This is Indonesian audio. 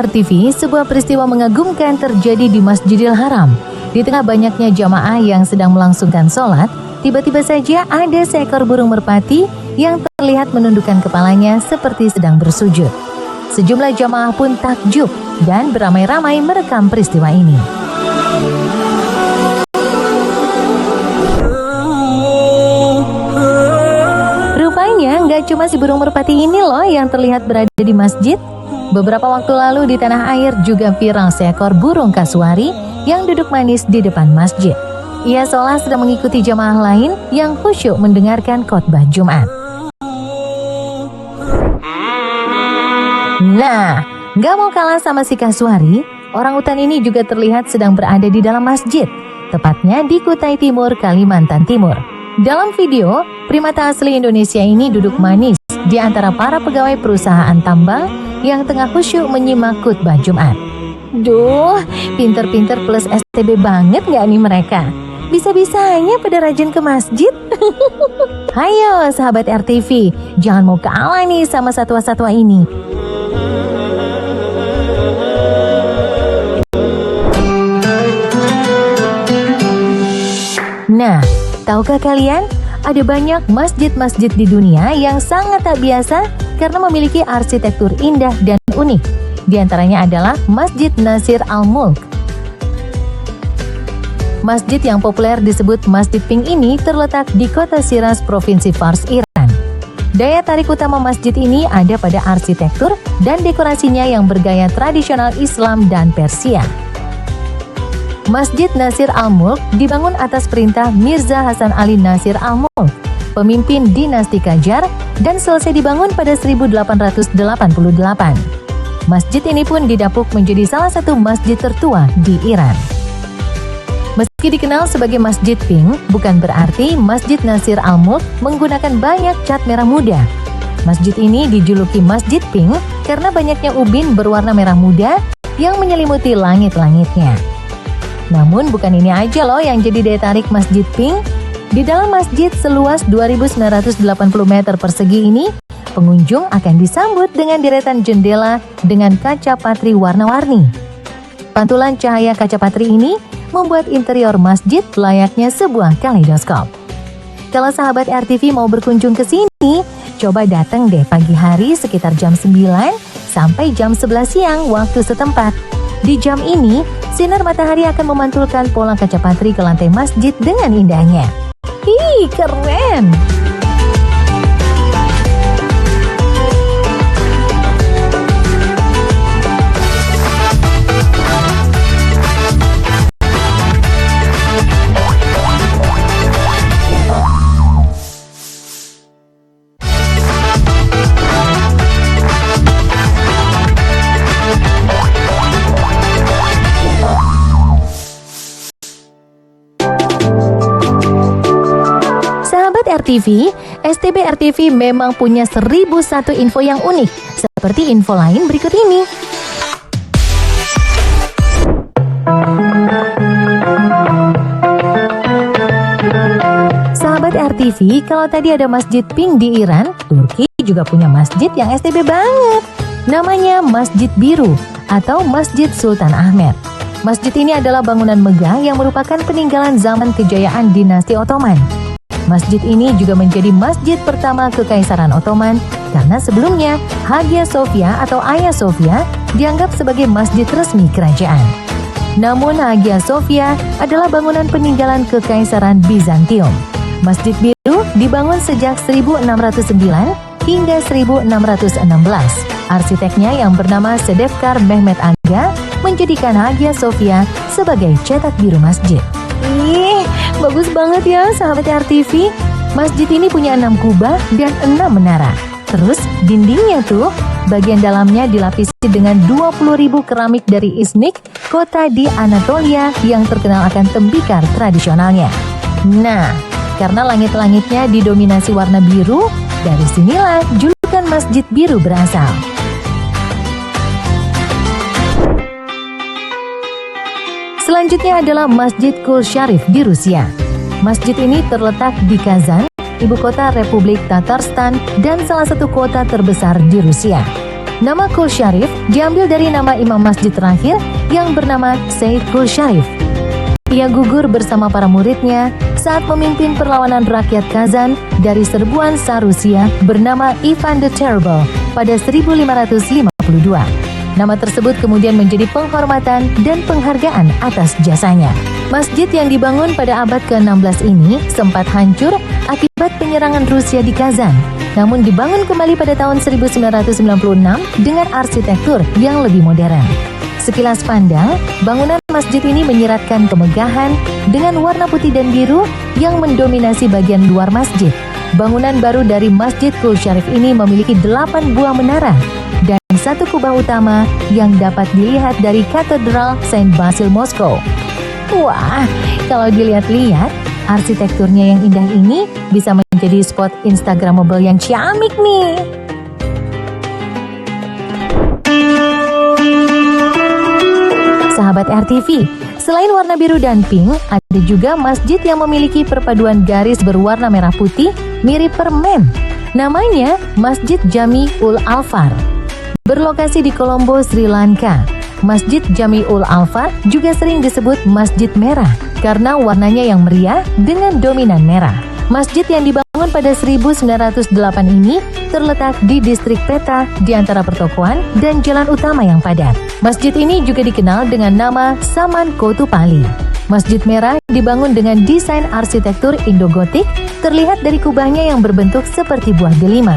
RTV, sebuah peristiwa mengagumkan terjadi di Masjidil Haram. Di tengah banyaknya jamaah yang sedang melangsungkan sholat, tiba-tiba saja ada seekor burung merpati yang terlihat menundukkan kepalanya seperti sedang bersujud. Sejumlah jamaah pun takjub dan beramai-ramai merekam peristiwa ini. Rupanya nggak cuma si burung merpati ini loh yang terlihat berada di masjid. Beberapa waktu lalu di tanah air juga viral seekor burung kasuari yang duduk manis di depan masjid. Ia seolah sedang mengikuti jamaah lain yang khusyuk mendengarkan khotbah Jumat. Nah, nggak mau kalah sama si kasuari, orangutan ini juga terlihat sedang berada di dalam masjid, tepatnya di Kutai Timur, Kalimantan Timur. Dalam video, primata asli Indonesia ini duduk manis di antara para pegawai perusahaan tambang yang tengah khusyuk menyimak khutbah Jumat. Duh, pinter-pinter plus STB banget gak nih mereka? Bisa-bisanya pada rajin ke masjid. Hayo sahabat RTV, jangan mau kalah nih sama satwa-satwa ini. Nah, tahukah kalian? Ada banyak masjid-masjid di dunia yang sangat tak biasa karena memiliki arsitektur indah dan unik. Di antaranya adalah Masjid Nasir Al-Mulk. Masjid yang populer disebut Masjid Pink ini terletak di kota Shiraz, Provinsi Fars, Iran. Daya tarik utama masjid ini ada pada arsitektur dan dekorasinya yang bergaya tradisional Islam dan Persia. Masjid Nasir Al-Mulk dibangun atas perintah Mirza Hasan Ali Nasir Al-Mulk, pemimpin dinasti Qajar, dan selesai dibangun pada 1888. Masjid ini pun didapuk menjadi salah satu masjid tertua di Iran. Meski dikenal sebagai Masjid Pink, bukan berarti Masjid Nasir Al-Mulk menggunakan banyak cat merah muda. Masjid ini dijuluki Masjid Pink karena banyaknya ubin berwarna merah muda yang menyelimuti langit-langitnya. Namun bukan ini aja loh yang jadi daya tarik Masjid Pink. Di dalam masjid seluas 2.980 meter persegi ini, pengunjung akan disambut dengan deretan jendela dengan kaca patri warna-warni. Pantulan cahaya kaca patri ini membuat interior masjid layaknya sebuah kaleidoskop. Kalau sahabat RTV mau berkunjung ke sini, coba datang deh pagi hari sekitar jam 9 sampai jam 11 siang waktu setempat. Di jam ini, sinar matahari akan memantulkan pola kaca patri ke lantai masjid dengan indahnya. Ih, keren! RTV, STB RTV memang punya 1001 info yang unik, seperti info lain berikut ini. Sahabat RTV, kalau tadi ada Masjid Pink di Iran, Turki juga punya masjid yang STB banget. Namanya Masjid Biru atau Masjid Sultan Ahmed. Masjid ini adalah bangunan megah yang merupakan peninggalan zaman kejayaan dinasti Ottoman. Masjid ini juga menjadi masjid pertama Kekaisaran Ottoman karena sebelumnya Hagia Sophia atau Hagia Sophia dianggap sebagai masjid resmi kerajaan. Namun Hagia Sophia adalah bangunan peninggalan Kekaisaran Bizantium. Masjid Biru dibangun sejak 1609 hingga 1616. Arsiteknya yang bernama Sedefkar Mehmet Aga menjadikan Hagia Sophia sebagai cetak biru masjid. Ih, bagus banget ya sahabat RTV. Masjid ini punya 6 kubah dan 6 menara. Terus dindingnya tuh, bagian dalamnya dilapisi dengan 20.000 keramik dari Iznik, kota di Anatolia yang terkenal akan tembikar tradisionalnya. Nah, karena langit-langitnya didominasi warna biru, dari sinilah julukan Masjid Biru berasal. Selanjutnya adalah Masjid Kul Sharif di Rusia. Masjid ini terletak di Kazan, ibu kota Republik Tatarstan dan salah satu kota terbesar di Rusia. Nama Qul Syarif diambil dari nama imam masjid terakhir yang bernama Said Qul Syarif. Ia gugur bersama para muridnya saat memimpin perlawanan rakyat Kazan dari serbuan Tsar Rusia bernama Ivan the Terrible pada 1552. Nama tersebut kemudian menjadi penghormatan dan penghargaan atas jasanya. Masjid yang dibangun pada abad ke-16 ini sempat hancur akibat penyerangan Rusia di Kazan, namun dibangun kembali pada tahun 1996 dengan arsitektur yang lebih modern. Sekilas pandang, bangunan masjid ini menyiratkan kemegahan dengan warna putih dan biru yang mendominasi bagian luar masjid. Bangunan baru dari Masjid Qul Syarif ini memiliki 8 buah menara dan 1 kubah utama yang dapat dilihat dari Katedral Saint Basil Moskow. Wah, kalau dilihat-lihat, arsitekturnya yang indah ini bisa menjadi spot Instagramable yang ciamik nih. Sahabat RTV, selain warna biru dan pink, ada juga masjid yang memiliki perpaduan garis berwarna merah putih mirip permen. Namanya Masjid Jami ul Alfar. Berlokasi di Colombo, Sri Lanka, Masjid Jami ul Alfar juga sering disebut Masjid Merah karena warnanya yang meriah dengan dominan merah. Masjid yang dibangun pada 1908 ini terletak di distrik Peta di antara pertokoan dan jalan utama yang padat. Masjid ini juga dikenal dengan nama Saman Kotupali. Masjid Merah dibangun dengan desain arsitektur Indo-Gotik, terlihat dari kubahnya yang berbentuk seperti buah delima.